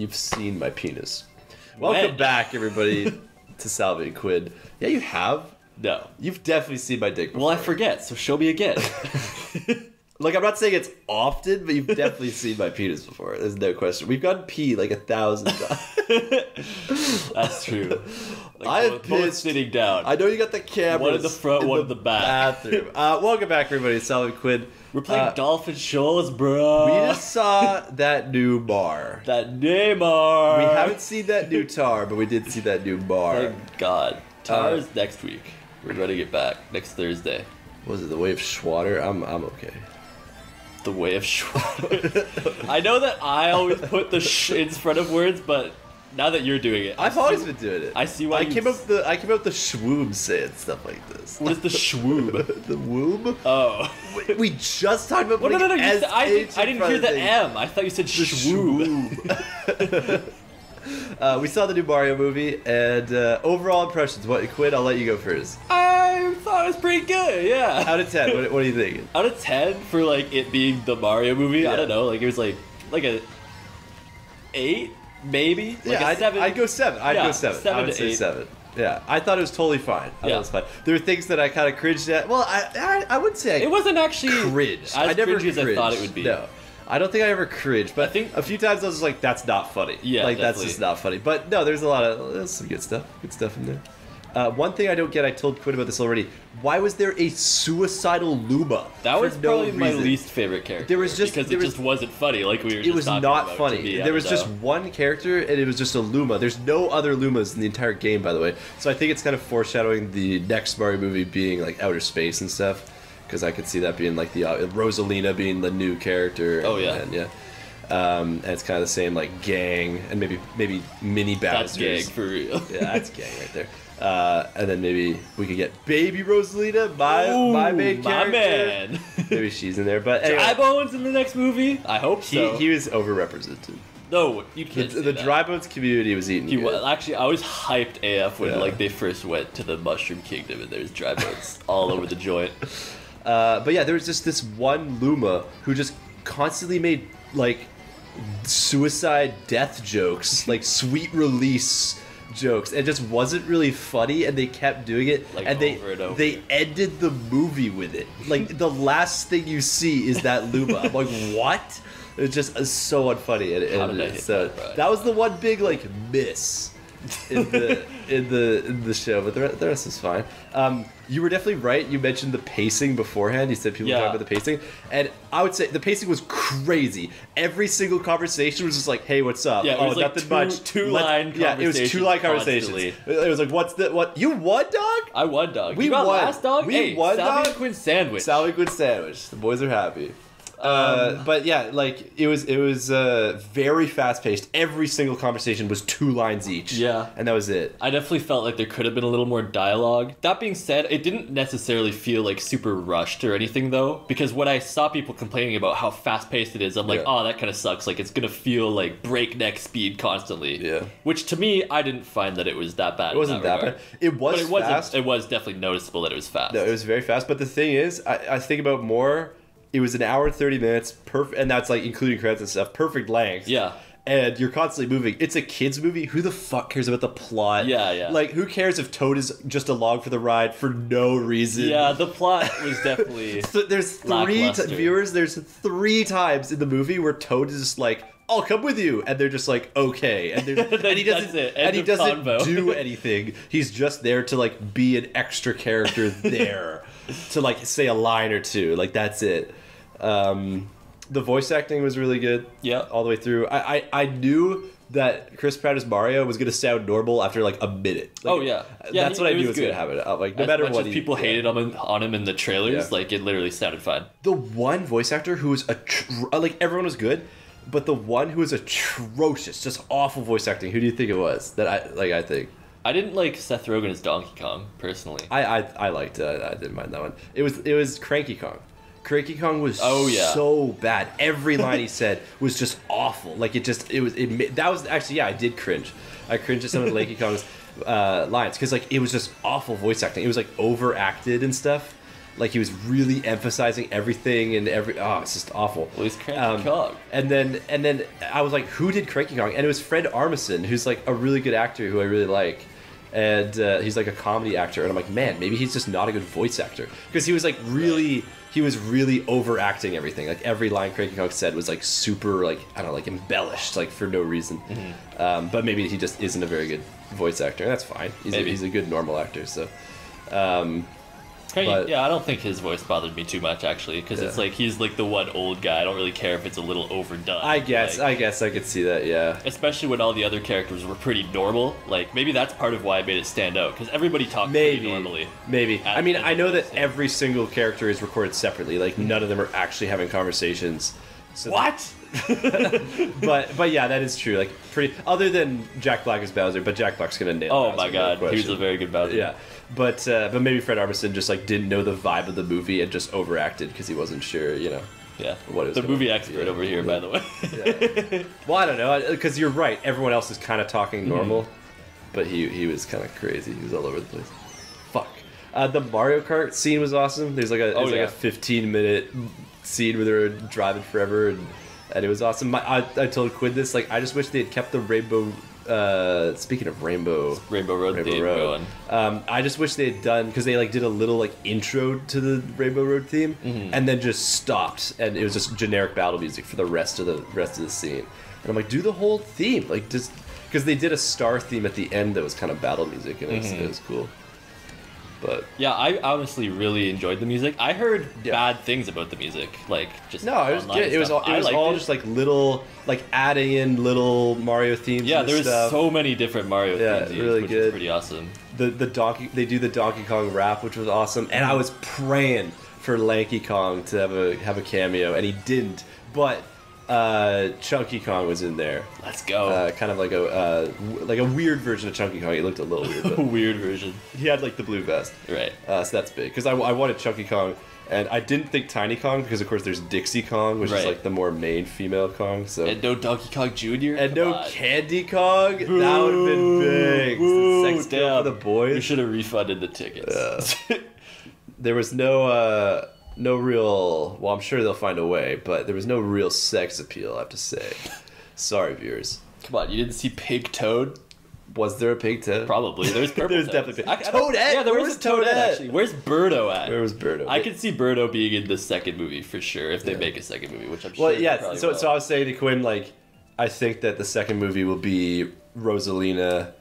You've seen my penis. Welcome back, everybody, to Salvy and Quinn. Yeah, you have. No. You've definitely seen my dick before. Well, I forget, so show me again. Like, I'm not saying it's often, but you've definitely seen my penis before. There's no question. We've gotten pee like 1,000 times. That's true. Like, I've both pissed. sitting down. I know you got the cameras. One in the front, one in the back. Bathroom. Welcome back, everybody. It's Salvy and Quinn. We're playing Dolphin Shoals, bro. We just saw that new bar. That Neymar. We haven't seen that new tar, but we did see that new bar. Thank God. Tar is next week. We're running it back next Thursday. Was it the way of Schwatter? I'm okay. The way of Schwatter. I know that I always put the in front of words, but now that you're doing it, I've always been doing it. I see why I came up with the schwoob saying stuff like this. What is the schwoob? The woob? Oh. We just talked about Well, putting no. I didn't hear the M. I thought you said schwoob. We saw the new Mario movie, and overall impressions. Quinn, I'll let you go first. I thought it was pretty good, yeah. Out of 10, what are you thinking? Out of 10 for like it being the Mario movie, Yeah. I don't know, like it was like a 8, maybe? Like Yeah, a 7. I'd go 7. I'd go 7. 7 I would to say 8. 7. Yeah, I thought it was totally fine. I thought Yeah. it was fine. There were things that I kind of cringed at. Well, I wouldn't say It wasn't actually cringed. as I never cringy as I thought it cringed. would be. No. I don't think I ever cringed, but I think- a few times I was like, that's not funny. Yeah, like, that's definitely. just not funny. But no, there's some good stuff. Good stuff in there. One thing I don't get, I told Quinn about this already. Why was there a suicidal Luma? That was for no probably my reason? least favorite character. There was just- because there it was- just wasn't funny, like we were just It was talking not about, funny. to me. I There was don't just know. one character, and it was just a Luma. There's no other Lumas in the entire game, by the way. So I think it's kind of foreshadowing the next Mario movie being like outer space and stuff. Because I could see that being like the Rosalina being the new character. Oh, yeah. And, yeah. And it's kind of the same like gang, and maybe mini That's Bowser's. gang, for real. Yeah, that's gang right there. And then maybe we could get baby Rosalina, my main my character. man. Maybe she's in there, but anyway, Dry Bones in the next movie? I hope so. he was overrepresented. No, you can't say The that. Dry Bones community was eating He good. was, actually, I was hyped AF when Yeah. like they first went to the Mushroom Kingdom and there's Dry Bones all over the joint. But yeah, there was just this one Luma who just constantly made like suicide death jokes, like sweet release jokes. It just wasn't really funny, and they kept doing it. Like, and over and over. they ended the movie with it. Like the last thing you see is that Luma. I'm like, what? It's just so unfunny. How did I hit so that, right? that was the one big like miss in the in the show, but the rest is fine. You were definitely right. You mentioned the pacing beforehand. You said people were Yeah. talking about the pacing, and I would say the pacing was crazy. Every single conversation was just like, "Hey, what's up? Yeah, it oh, was like nothing two- much." two-line Yeah, it was conversations 2-line conversations. constantly. It was like, "What? You won, dog? I won, dog. We you got won. last, dog? We hey, won, Salvy dog? and Quinn sandwich. Salvy good sandwich. The boys are happy." But yeah, like it was very fast paced. Every single conversation was 2 lines each. Yeah. and that was it. I definitely felt like there could have been a little more dialogue. That being said, it didn't necessarily feel like super rushed or anything though, because when I saw people complaining about how fast paced it is, I'm like, Yeah. oh, that kind of sucks. Like it's gonna feel like breakneck speed constantly. Yeah. Which to me, I didn't find that it was that bad. It wasn't that bad. It was But it wasn't. fast. It was definitely noticeable that it was fast. No, it was very fast. But the thing is, I think about more. It was an hour and 30 minutes, perfect, and that's like including credits and stuff. Perfect length. Yeah. And you're constantly moving. It's a kids movie. Who the fuck cares about the plot? Yeah, yeah. Like, who cares if Toad is just along for the ride for no reason? Yeah, the plot was definitely. So there's Lackluster. viewers. There's 3 times in the movie where Toad is just like, "I'll come with you," and they're just like, "Okay," and, and he doesn't. That's it. And End he of doesn't convo. do anything. He's just there to like be an extra character there, to like say a line or two. Like that's it. The voice acting was really good. Yeah. all the way through. I knew that Chris Pratt as Mario was gonna sound normal after like a minute. Like, Oh, yeah. Yeah, that's what I it knew was was gonna good. happen. Like no As matter much what, as people hated on him in the trailers, Yeah. like it literally sounded fine. The one voice actor who was like everyone was good, but the one who was atrocious, just awful voice acting. Who do you think it was? I think I didn't like Seth Rogen as Donkey Kong personally. I liked it. I didn't mind that one. It was Cranky Kong. Cranky Kong was Oh, yeah. so bad. Every line he said was just awful. Like that was actually, yeah, I did cringe. I cringed at some of the Cranky Kong's lines because like it was just awful voice acting. It was like overacted and stuff. Like he was really emphasizing everything and it's just awful. Well, he's Cranky Kong. And then I was like, who did Cranky Kong? And it was Fred Armisen, who's like a really good actor who I really like. And he's like a comedy actor, and I'm like, man, maybe he's just not a good voice actor, because he was like really, he was really overacting everything. Like every line Cranky Kong said was like super, like I don't know, like embellished, like for no reason. But maybe he just isn't a very good voice actor, and that's fine. He's a good normal actor. So, I don't think his voice bothered me too much actually, because it's like he's like the one old guy. I don't really care if it's a little overdone. I guess I could see that, yeah. Especially when all the other characters were pretty normal. Like maybe that's part of why I made it stand out, because everybody talked pretty normally. Maybe. I mean, I know that every single character is recorded separately. Like none of them are actually having conversations. So what? but yeah, that is true. Like pretty, other than Jack Black as Bowser, but Jack Black's gonna nail. Oh my god, he was a very good Bowser. Yeah. But maybe Fred Armisen just like didn't know the vibe of the movie and just overacted because he wasn't sure, Yeah, what it was the movie expert over here, by the way. Yeah. Well, I don't know, because you're right. Everyone else is kind of talking normal, but he was kind of crazy. He was all over the place. Fuck. The Mario Kart scene was awesome. There's like a 15-minute scene where they were driving forever, and it was awesome. I told Quinn this, like, I just wish they had kept the Rainbow. Speaking of Rainbow Road theme going. I just wish they had done, because they like did a little like intro to the Rainbow Road theme, and then just stopped, and it was just generic battle music for the rest of the scene. And I'm like, do the whole theme, like just because they did a star theme at the end that was kind of battle music, and it was cool. But yeah, I honestly really enjoyed the music. I heard bad things about the music, like just no, it was good. It was all just like little, like adding in little Mario themes. Yeah, there's so many different Mario themes, really which good. is pretty awesome. They do the Donkey Kong rap, which was awesome, and I was praying for Lanky Kong to have a cameo, and he didn't. But Chunky Kong was in there. Let's go. Kind of like a weird version of Chunky Kong. He looked a little weird. But a weird version. He had like the blue vest. Right. So that's big, because I wanted Chunky Kong, and I didn't think Tiny Kong, because of course there's Dixie Kong, which is like the more main female Kong. So and no Donkey Kong Jr. and no Candy Kong. Boo. That would have been big. Boo. Sex appeal for the boys. We should have refunded the tickets. There was no real, well, I'm sure they'll find a way, but there was no real sex appeal, I have to say. Sorry, viewers. Come on, you didn't see Pig Toad? Was there a Pig Toad? Probably. There's purple There's toads. definitely Toadette! Yeah, there was a Toadette, actually. Where's Birdo at? Where was Birdo? I could see Birdo being in the second movie for sure, if they make a second movie, which I'm sure Well, yeah, so will. I was saying to Quinn, like, I think that the second movie will be Rosalina,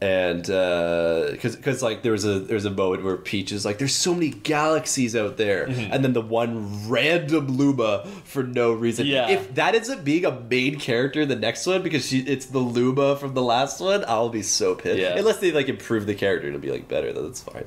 and because like there's a moment where Peach is like, there's so many galaxies out there, and then the one random Luma for no reason. Yeah. If that ends up being a main character in the next one, because it's the Luma from the last one, I'll be so pissed. Yeah. Unless they like improve the character, it'll be like better. That's fine.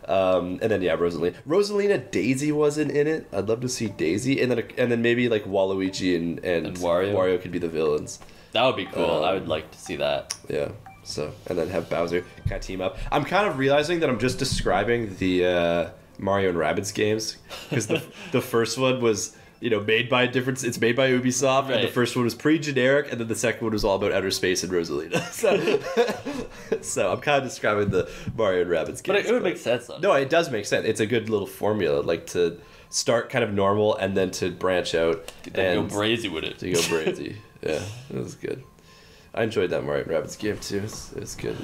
And then Rosalina Daisy wasn't in it. I'd love to see Daisy, and then maybe like Waluigi and Wario could be the villains. That would be cool. I would like to see that. Yeah. So, and then have Bowser kind of team up. I'm kind of realizing that I'm just describing the Mario and Rabbids games, because the first one was made by it's made by Ubisoft, right. And the first one was pretty generic, and then the second one was all about outer space and Rosalina. So I'm kind of describing the Mario and Rabbids games. But it would make sense, though. No, it does make sense. It's a good little formula, like to start kind of normal and then to branch out and go brazy with it. To go brazy. Yeah, it was good. I enjoyed that Mario & Rabbids game too. It's good.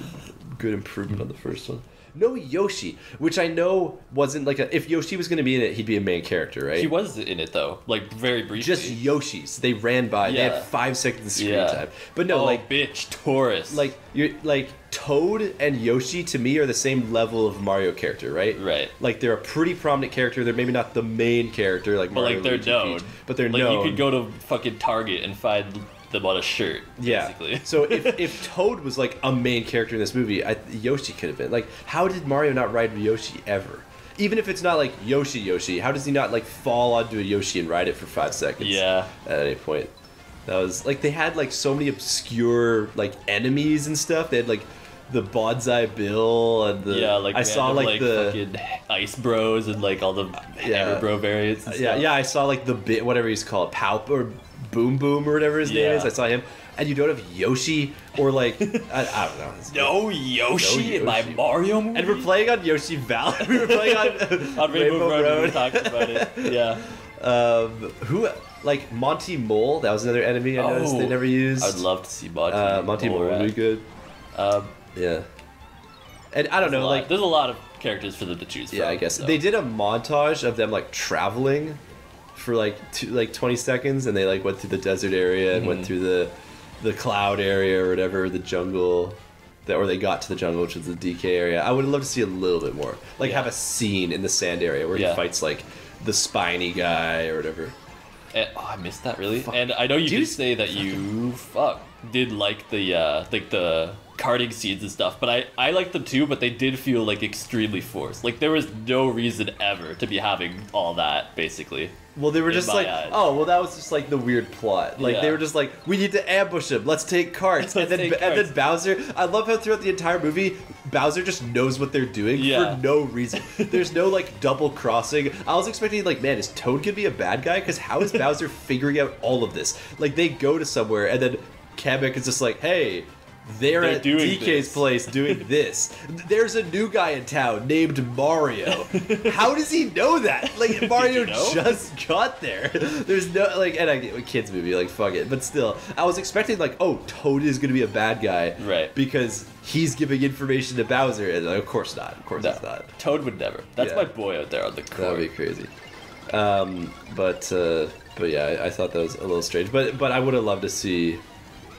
Good improvement on the first one. No Yoshi, which I know wasn't like if Yoshi was going to be in it, he'd be a main character, right? He was in it though, like very briefly. Just Yoshis. They ran by. Yeah. They had 5 seconds of screen time. But no, bitch, Taurus. Like Toad and Yoshi to me are the same level of Mario character, right? Right. Like they're a pretty prominent character. They're maybe not the main character like Mario. But like they're Luigi, known. Peach, but they're like known. You could go to fucking Target and find them on a shirt. Yeah. Basically. So if Toad was like a main character in this movie, Yoshi could have been. Like, how did Mario not ride Yoshi ever? Even if it's not like Yoshi, how does he not like fall onto a Yoshi and ride it for 5 seconds? Yeah. At any point. That was like they had like so many obscure like enemies and stuff. They had like the Bonsai Bill and the I saw like the fucking Ice Bros and like all the Hammer Bro variants. And stuff. I saw like the bit whatever he's called, Paup or Boom Boom or whatever his name is. I saw him. and you don't have Yoshi or like I don't know. No Yoshi in my Mario movie? And we're playing on Yoshi Valley. We were playing on Rainbow Road. We talked about it. Yeah. Who like Monty Mole? That was another enemy I noticed they never used. I'd love to see Monty. Monty Mole would be good. Yeah. And I don't know, like there's a lot of characters for them to choose from. Yeah, I guess they did a montage of them like traveling for like 20 seconds, and they like went through the desert area and went through the cloud area or whatever, the jungle. Or they got to the jungle, which is the DK area. I would love to see a little bit more. Like have a scene in the sand area where he fights like the spiny guy or whatever. And, I missed that really. And I know you did say that you did like the karting scenes and stuff, but I liked them too, but they did feel like extremely forced. Like there was no reason ever to be having all that, basically. Well, they were just like, oh, well, that was just like the weird plot. Like they were just like, we need to ambush him. Let's take carts. And then Bowser. I love how throughout the entire movie, Bowser just knows what they're doing for no reason. There's no like double crossing. I was expecting like, man, is Toad gonna be a bad guy? Because how is Bowser figuring out all of this? Like they go to somewhere and then Kamek is just like, hey. They're at DK's place doing this. There's a new guy in town named Mario. How does he know that? Like Mario just got there. There's no like, and I get a kids movie, like fuck it. But still, I was expecting like, oh, Toad is gonna be a bad guy, right? Because he's giving information to Bowser, and like, of course not. Of course he's not. Toad would never. That's my boy out there on the court. That'd be crazy. But yeah, I thought that was a little strange. But I would have loved to see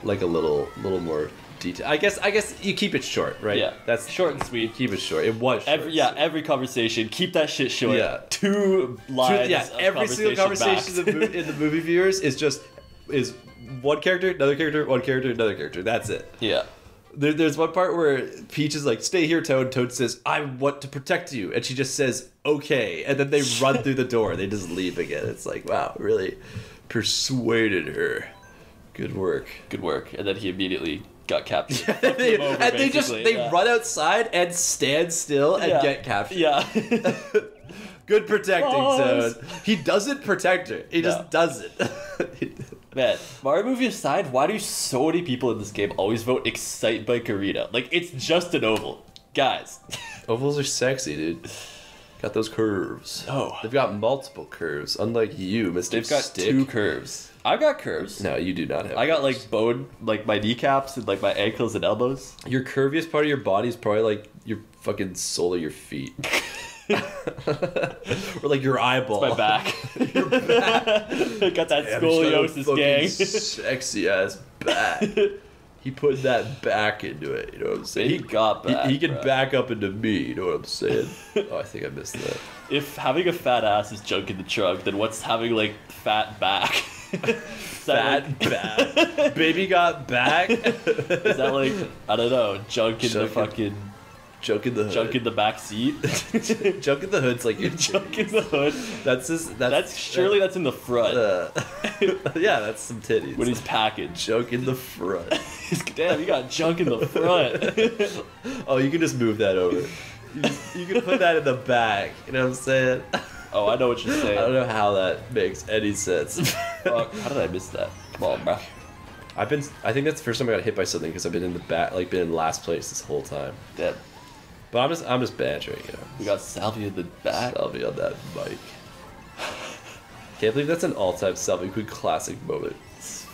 like a little more detail. I guess you keep it short, right? Yeah, that's short and sweet. Keep it short. It was short. Every conversation, keep that shit short. Yeah, 2 lines. Every single conversation in the movie viewers is one character, another character, one character, another character. That's it. Yeah. There's one part where Peach is like, "Stay here, Toad." Toad says, "I want to protect you," and she just says, "Okay," and then they run through the door. They just leave again. It's like, wow, really persuaded her. Good work. Good work. And then he immediately got captured. They run outside and stand still and get captured. Yeah. Good protecting, Toad. He doesn't protect her. He just doesn't. Man, Mario movie aside, why do so many people in this game always vote Excite Bike Arena? Like, it's just an oval. Guys. Ovals are sexy, dude. Got those curves. Oh. They've got multiple curves, unlike you, Mr. They've got Stick. 2 curves. I've got curves. No, you do not have I got curves. like bone, like my kneecaps and like my ankles and elbows. Your curviest part of your body is probably like your fucking sole of your feet. Or like your eyeball. It's my back. Your back. I got that scoliosis, gang. Sexy ass back. He put that back into it, you know what I'm saying? He got back. He can back up into me, you know what I'm saying? Oh, I think I missed that. If having a fat ass is junk in the trunk, then what's having like fat back? Fat back. Baby got back. Is that like, I don't know, junk in the fucking... Junk in the hood. Junk in the back seat. Junk in the hood's like your junk in the hood. That's in the front. Yeah, that's some titties. When he's packaged. Junk in the front. Damn, you got junk in the front. Oh, you can just move that over. You can put that in the back. You know what I'm saying? Oh, I know what you're saying. I don't know how that makes any sense. How did I miss that? Come on, bro. I think that's the first time I got hit by something because I've been in the back, like been in last place this whole time. Damn. But I'm just bantering, you know. We got Salvy in the back. Salvy on that bike. Can't believe that's an all-time Salvy Quinn classic moment.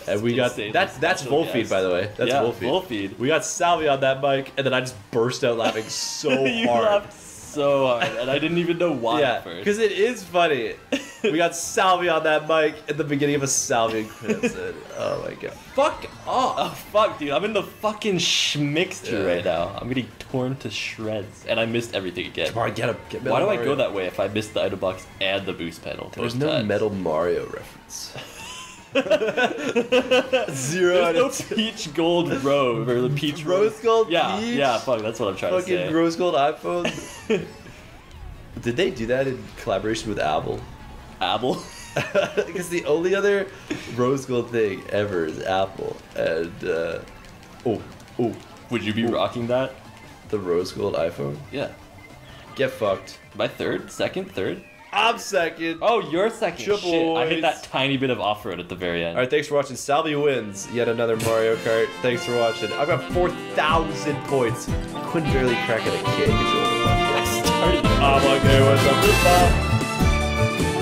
And we got that's Wolfeed, by the way. That's Wolfeed. We got Salvy on that bike, and then I just burst out laughing so you hard. Laughed so hard, and I didn't even know why at first. Because it is funny. We got Salvy on that mic at the beginning of a Salvy episode. Oh my god. Fuck off. Oh fuck, dude. I'm in the fucking schmixture right now. I'm getting torn to shreds, and I missed everything again. Come on, get him. Why do I go that way if I missed the item box and the boost panel? There's no Metal Mario reference. 0 out of 10. Peach Gold Rose or the Peach Rose Gold. Yeah, Peach? yeah. Fuck, that's what I'm trying to say. Fucking Rose Gold iPhone. Did they do that in collaboration with Apple? Apple? Because the only other Rose Gold thing ever is Apple, and would you be rocking that? The Rose Gold iPhone? Yeah. Get fucked. My third, second, third. I'm second. Oh, you're second. Shit, Shit, I hit boys. that tiny bit of off-road at the very end. All right, thanks for watching. Salvy wins yet another Mario Kart. Thanks for watching. I've got 4,000 points. Quinn barely cracking a kid. I started. I'm okay, what's up,